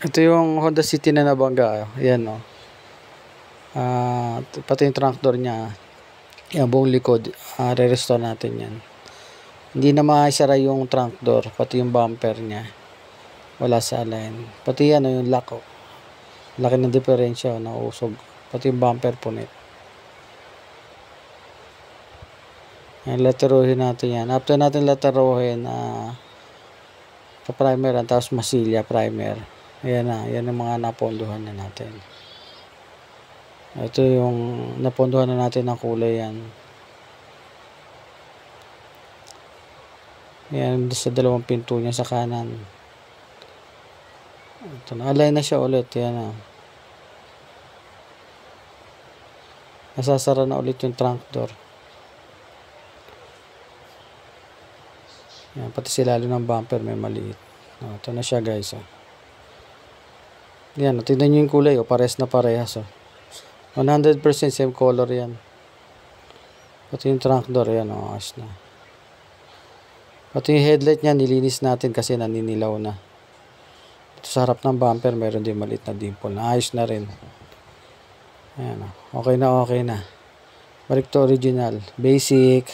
Ito yung Honda City na nabangga. Ayan o. Pati yung trunk door niya. Yan, buong likod. Re-restore natin yan. Hindi na maisara yung trunk door. Pati yung bumper niya. Wala sa align. Pati yan yung lock o. Laki ng diferensya. Nausog. Pati yung bumper punit. Yan, lateruhin natin yan. After natin lateruhin, pa-primer yan. Tapos masilya primer. Ayan na. Yan ang mga naponduhan na natin. Ito yung naponduhan na natin ng kulay yan. Yan sa dalawang pinto niya sa kanan. Ito na. Align na siya ulit. Yan na. Nasasara na ulit yung trunk door. Yan. Pati silalo ng bumper may maliit. Ito na siya guys. Yan, tignan nyo yung kulay, pares na parehas. 100% same color yan. Pati yung trunk door, yan, ayos na. Pati yung headlight niya, nilinis natin kasi naninilaw na. Ito sa harap ng bumper, meron din maliit na dimple. Ayos na rin. Ayan, okay na, okay na. Balik to original. Basic.